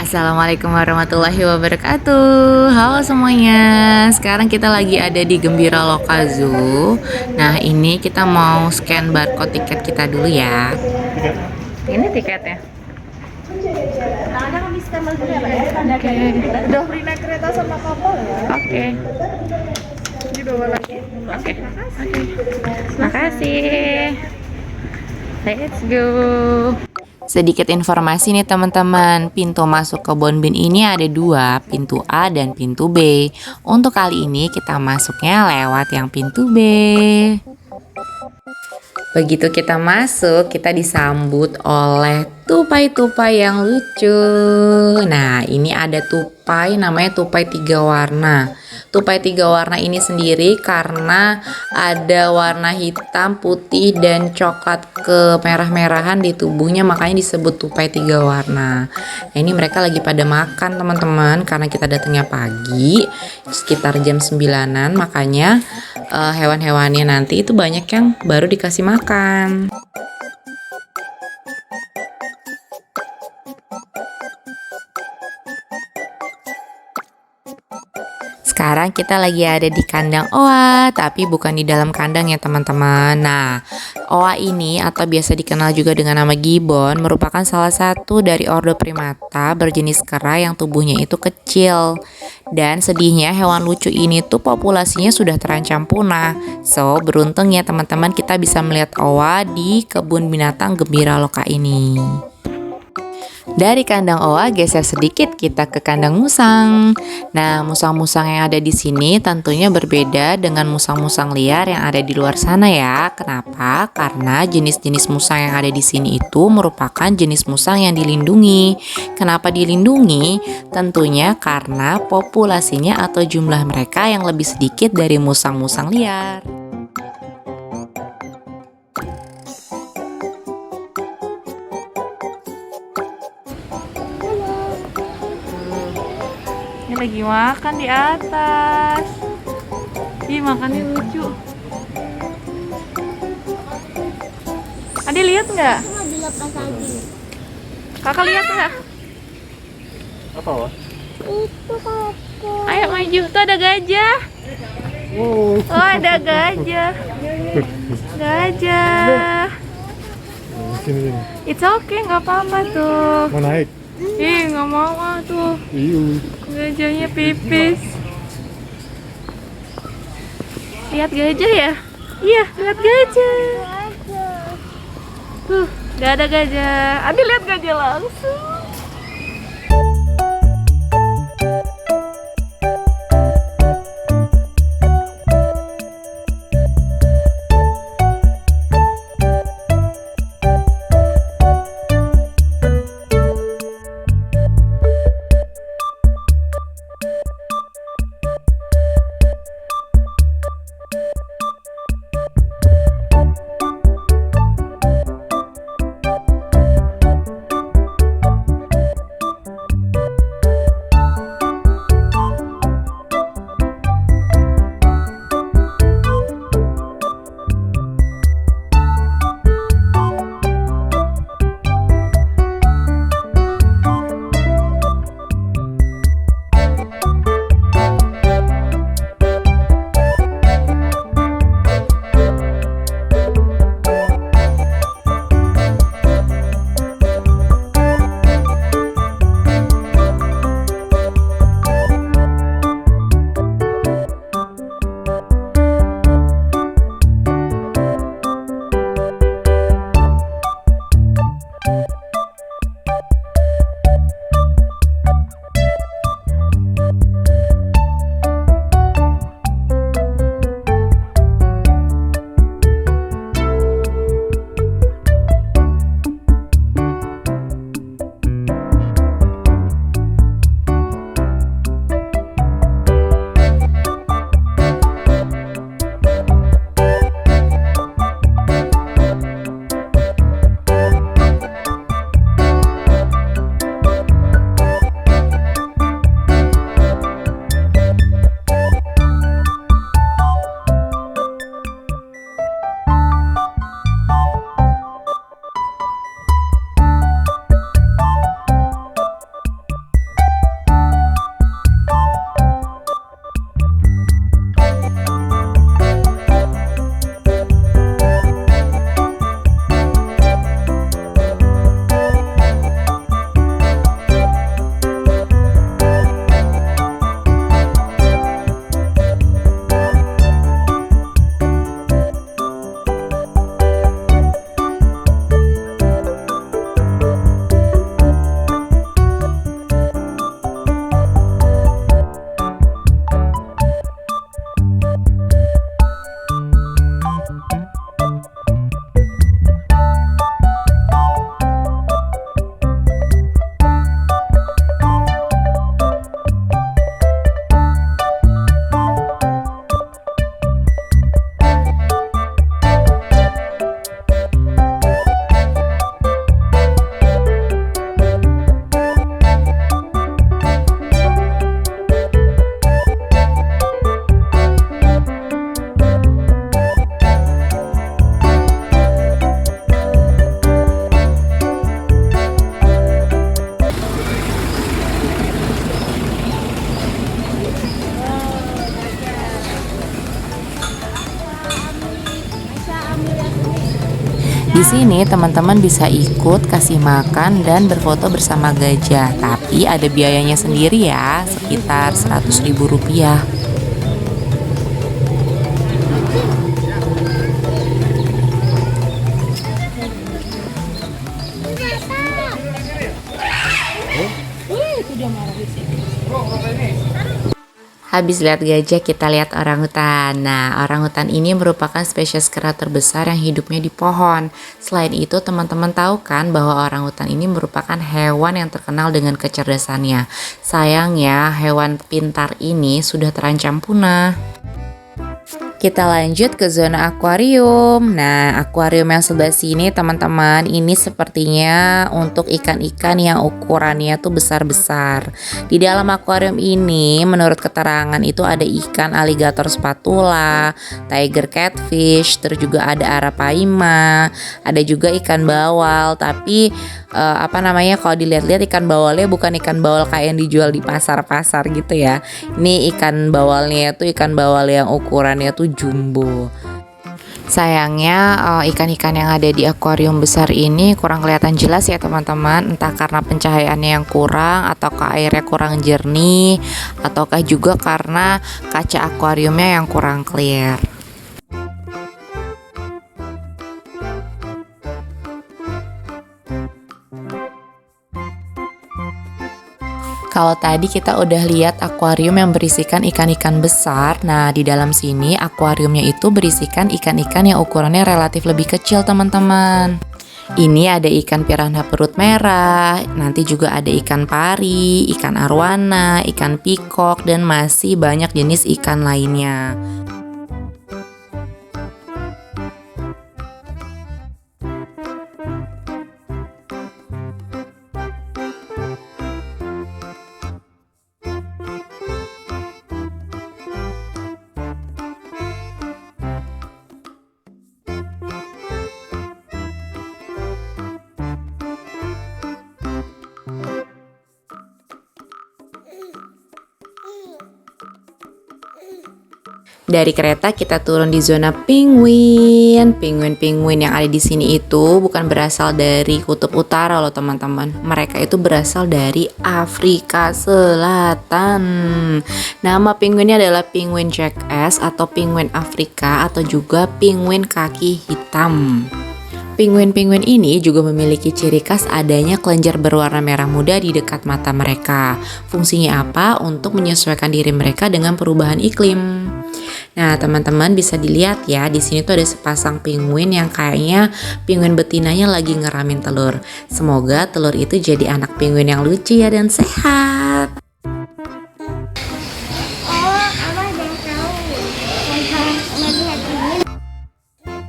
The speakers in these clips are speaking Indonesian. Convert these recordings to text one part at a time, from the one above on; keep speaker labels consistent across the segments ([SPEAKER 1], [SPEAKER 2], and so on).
[SPEAKER 1] Assalamualaikum warahmatullahi wabarakatuh. Halo semuanya. Sekarang kita lagi ada di Gembira Loka Zoo. Nah, ini kita mau scan barcode tiket kita dulu ya. Ini tiketnya.
[SPEAKER 2] Ada kami stempel dulu ya, Pak ya?
[SPEAKER 1] Oke.
[SPEAKER 2] Udah free naik kereta sama kapal ya?
[SPEAKER 1] Oke.
[SPEAKER 2] Dibawa lagi.
[SPEAKER 1] Oke. Makasih. Let's go. Sedikit informasi nih teman-teman, pintu masuk ke Bonbin ini ada dua, pintu A dan pintu B. Untuk kali ini kita masuknya lewat yang pintu B. Begitu kita masuk, kita disambut oleh tupai-tupai yang lucu. Nah, ini ada tupai namanya tupai 3 warna. Tupai 3 warna ini sendiri karena ada warna hitam, putih, dan coklat kemerah-merahan di tubuhnya, makanya disebut tupai 3 warna. Nah, ini mereka lagi pada makan teman-teman, karena kita datangnya pagi sekitar jam 9-an, makanya hewan-hewannya nanti itu banyak yang baru dikasih makan. Sekarang kita lagi ada di kandang oa, tapi bukan di dalam kandang ya teman-teman. Nah, oa ini atau biasa dikenal juga dengan nama gibbon merupakan salah satu dari ordo primata berjenis kera yang tubuhnya itu kecil. Dan sedihnya hewan lucu ini tuh populasinya sudah terancam punah. So, beruntung ya teman-teman kita bisa melihat oa di kebun binatang Gembira Loka ini. Dari kandang oa geser sedikit kita ke kandang musang. Nah, musang-musang yang ada di sini tentunya berbeda dengan musang-musang liar yang ada di luar sana ya. Kenapa? Karena jenis-jenis musang yang ada di sini itu merupakan jenis musang yang dilindungi. Kenapa dilindungi? Tentunya karena populasinya atau jumlah mereka yang lebih sedikit dari musang-musang liar. Ini lagi makan di atas. Ih, makannya lucu. Adi lihat nggak?
[SPEAKER 2] Mau dilepas lagi.
[SPEAKER 1] Kakak lihat nggak?
[SPEAKER 3] Apa, Wak?
[SPEAKER 2] Itu kakak.
[SPEAKER 1] Ayo maju, tuh ada gajah.
[SPEAKER 3] Wow.
[SPEAKER 1] Oh, ada gajah. Gajah.
[SPEAKER 3] Sini.
[SPEAKER 1] It's okay, nggak apa-apa tuh.
[SPEAKER 3] Mau naik?
[SPEAKER 1] Ih, nggak mau tuh.
[SPEAKER 3] Iu.
[SPEAKER 1] Gajahnya pipis. Lihat gajah ya? Iya, lihat gajah. Tuh, nggak ada gajah. Adi lihat gajah langsung. Di sini teman-teman bisa ikut kasih makan dan berfoto bersama gajah, tapi ada biayanya sendiri ya, sekitar Rp100.000. Habis lihat gajah, kita lihat orangutan. Nah, orangutan ini merupakan spesies kera terbesar yang hidupnya di pohon. Selain itu, teman-teman tahu kan bahwa orangutan ini merupakan hewan yang terkenal dengan kecerdasannya. Sayangnya, hewan pintar ini sudah terancam punah. Kita lanjut ke zona akuarium. Nah, akuarium yang sebelah sini teman-teman, ini sepertinya untuk ikan-ikan yang ukurannya tuh besar-besar. Di dalam akuarium ini menurut keterangan itu ada ikan aligator spatula, tiger catfish, terus juga ada arapaima, ada juga ikan bawal. Tapi kalau dilihat-lihat ikan bawalnya bukan ikan bawal kayak yang dijual di pasar-pasar gitu ya. Ini ikan bawalnya tuh ikan bawal yang ukurannya tuh jumbo. Sayangnya ikan-ikan yang ada di akuarium besar ini kurang kelihatan jelas ya teman-teman, entah karena pencahayaannya yang kurang, ataukah airnya kurang jernih, ataukah juga karena kaca akuariumnya yang kurang clear. Kalau tadi kita udah lihat akuarium yang berisikan ikan-ikan besar, nah di dalam sini akuariumnya itu berisikan ikan-ikan yang ukurannya relatif lebih kecil teman-teman. Ini ada ikan piranha perut merah, nanti juga ada ikan pari, ikan arwana, ikan pikok, dan masih banyak jenis ikan lainnya. Dari kereta kita turun di zona penguin. Penguin-penguin yang ada di sini itu bukan berasal dari kutub utara loh teman-teman. Mereka itu berasal dari Afrika Selatan. Nama penguinnya adalah penguin jackass atau penguin Afrika atau juga penguin kaki hitam. Penguin-penguin ini juga memiliki ciri khas adanya kelenjar berwarna merah muda di dekat mata mereka. Fungsinya apa? Untuk menyesuaikan diri mereka dengan perubahan iklim. Nah, teman-teman bisa dilihat ya, di sini tuh ada sepasang penguin yang kayaknya penguin betinanya lagi ngeramin telur. Semoga telur itu jadi anak penguin yang lucu ya dan sehat.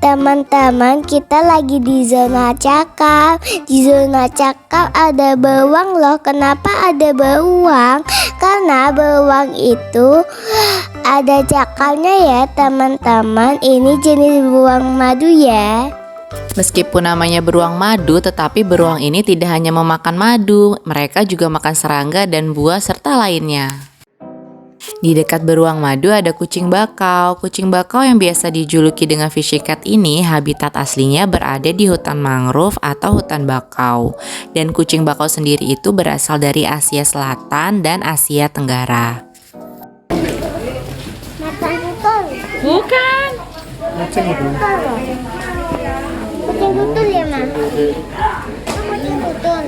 [SPEAKER 2] Teman-teman, kita lagi di zona cakap. Di zona cakap ada beruang loh. Kenapa ada beruang? Karena beruang itu ada cakalnya ya teman-teman. Ini jenis beruang madu ya.
[SPEAKER 1] Meskipun namanya beruang madu, tetapi beruang ini tidak hanya memakan madu. Mereka juga makan serangga dan buah serta lainnya. Di dekat beruang madu ada kucing bakau. Kucing bakau yang biasa dijuluki dengan fishy cat ini habitat aslinya berada di hutan mangrove atau hutan bakau. Dan kucing bakau sendiri itu berasal dari Asia Selatan dan Asia Tenggara. Bukan.
[SPEAKER 3] Kucing itu.
[SPEAKER 2] Kucing tutul ya, Ma? Kucing tutul.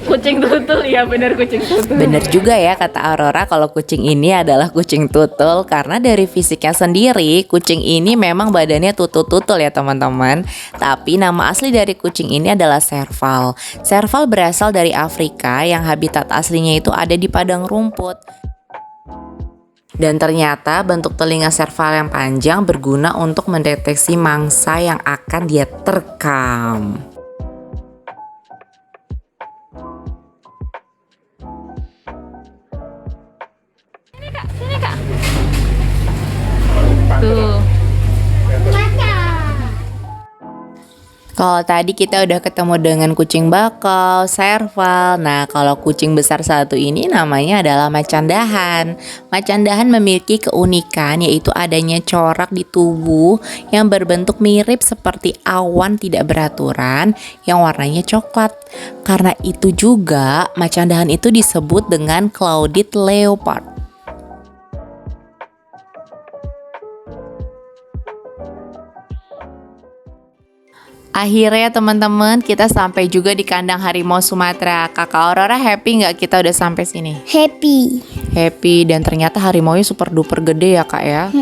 [SPEAKER 1] Kucing tutul, ya benar kucing tutul. Benar juga ya kata Aurora kalau kucing ini adalah kucing tutul. Karena dari fisiknya sendiri, kucing ini memang badannya tutul-tutul ya teman-teman. Tapi nama asli dari kucing ini adalah serval. Serval berasal dari Afrika yang habitat aslinya itu ada di padang rumput. Dan ternyata bentuk telinga serval yang panjang berguna untuk mendeteksi mangsa yang akan dia terkam.
[SPEAKER 2] Sini Kak.
[SPEAKER 1] Tuh. Kalau tadi kita udah ketemu dengan kucing bakau, serval. Nah, kalau kucing besar satu ini namanya adalah macan dahan. Macan dahan memiliki keunikan yaitu adanya corak di tubuh yang berbentuk mirip seperti awan tidak beraturan yang warnanya coklat. Karena itu juga macan dahan itu disebut dengan clouded leopard. Akhirnya teman-teman kita sampai juga di kandang harimau Sumatera. Kakak Aurora happy nggak kita udah sampai sini?
[SPEAKER 2] Happy.
[SPEAKER 1] Happy, dan ternyata harimaunya super duper gede ya kak ya.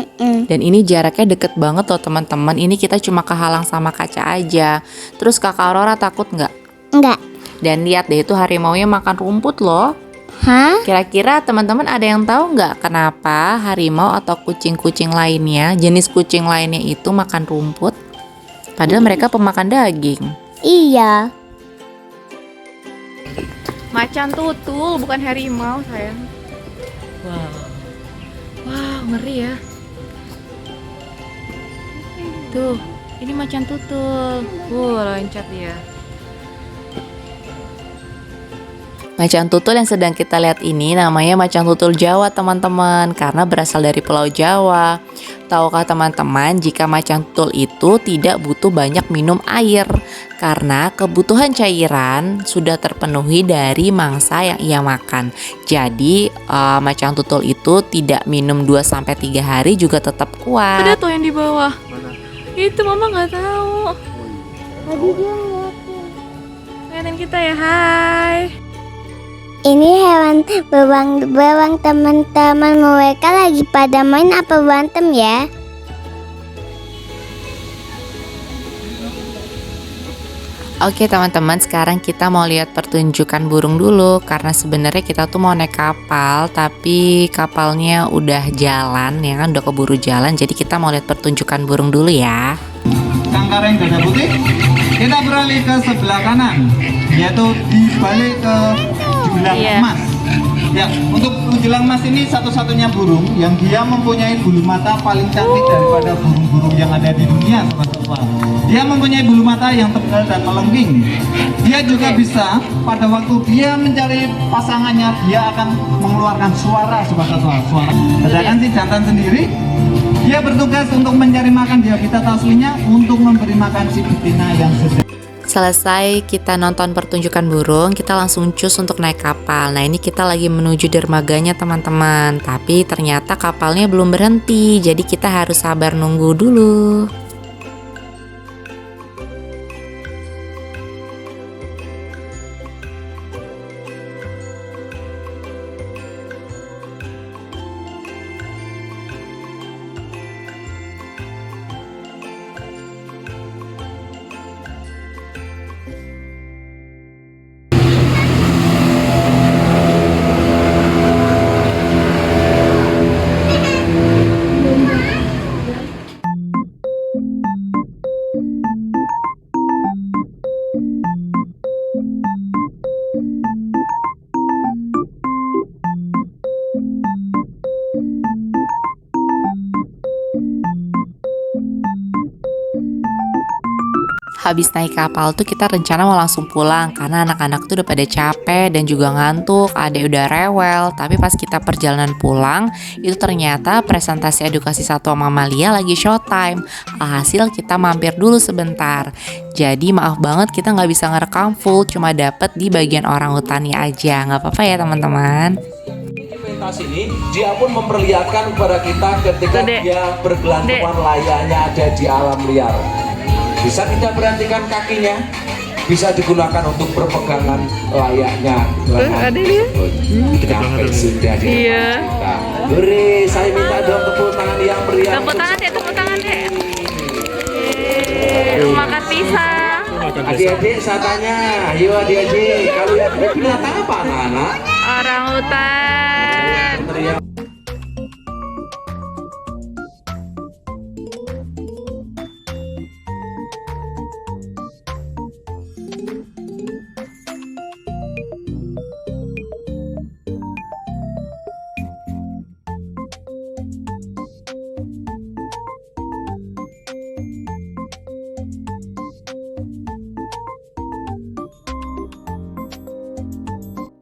[SPEAKER 1] Dan ini jaraknya deket banget loh teman-teman. Ini kita cuma kehalang sama kaca aja. Terus kakak Aurora takut nggak?
[SPEAKER 2] Enggak.
[SPEAKER 1] Dan lihat deh itu harimaunya makan rumput loh.
[SPEAKER 2] Hah?
[SPEAKER 1] Kira-kira teman-teman ada yang tahu nggak kenapa harimau atau kucing-kucing lainnya, jenis kucing lainnya itu makan rumput? Padahal mereka pemakan daging.
[SPEAKER 2] Iya.
[SPEAKER 1] Macan tutul, bukan harimau sayang. Wow, wow ngeri ya. Tuh, ini macan tutul. Loncat dia. Macan tutul yang sedang kita lihat ini namanya macan tutul Jawa teman-teman, karena berasal dari Pulau Jawa. Tahukah teman-teman jika macan tutul itu tidak butuh banyak minum air karena kebutuhan cairan sudah terpenuhi dari mangsa yang ia makan. Jadi macan tutul itu tidak minum 2-3 hari juga tetap kuat. Ada tuh yang di bawah.
[SPEAKER 3] Mana?
[SPEAKER 1] Itu mama nggak tahu.
[SPEAKER 2] Tadi dia ngeliatin.
[SPEAKER 1] Ngeliatin kita ya, hai.
[SPEAKER 2] Ini hewan beruang teman-teman, mereka lagi pada main apa berantem ya?
[SPEAKER 1] Oke teman-teman, sekarang kita mau lihat pertunjukan burung dulu. Karena sebenarnya kita tuh mau naik kapal, tapi kapalnya udah jalan ya kan, udah keburu jalan. Jadi kita mau lihat pertunjukan burung dulu ya.
[SPEAKER 4] Kangkareng dada putih, kita beralih ke sebelah kanan, yaitu dibalik ke julang emas. Ya, untuk julang emas ini satu-satunya burung yang dia mempunyai bulu mata paling cantik daripada burung-burung yang ada di dunia, sobat-sobat. Dia mempunyai bulu mata yang tebal dan melengking. Dia juga bisa pada waktu dia mencari pasangannya, dia akan mengeluarkan suara, sobat-sobat, suara. Sedangkan si jantan sendiri, dia bertugas untuk mencari makan di habitat aslinya untuk memberi makan si betina yang sedang.
[SPEAKER 1] Selesai kita nonton pertunjukan burung, kita langsung cus untuk naik kapal. Nah ini kita lagi menuju dermaganya teman-teman. Tapi ternyata kapalnya belum berhenti, jadi kita harus sabar nunggu dulu. Habis naik kapal tuh kita rencana mau langsung pulang karena anak-anak tuh udah pada capek dan juga ngantuk, adek udah rewel. Tapi pas kita perjalanan pulang, itu ternyata presentasi edukasi satwa mamalia lagi showtime. Alhasil kita mampir dulu sebentar. Jadi maaf banget kita nggak bisa ngerekam full, cuma dapet di bagian orang hutannya aja. Nggak apa-apa ya teman-teman.
[SPEAKER 5] Pentas ini dia pun memperlihatkan kepada kita ketika dia bergelantungan layaknya ada di alam liar. Bisa kita berhentikan kakinya, bisa digunakan untuk berpegangan layaknya lengan. Sampai sudah di depan kita. Hore, saya minta dong tepuk tangan yang meriah.
[SPEAKER 1] Tepuk tangan deh, tepuk tangan deh. Makan pisang.
[SPEAKER 5] Adik-adik saya tanya, ayo adik-adik, kalau yang binatang apa anak-anak?
[SPEAKER 1] Orang hutan.
[SPEAKER 5] Teriak.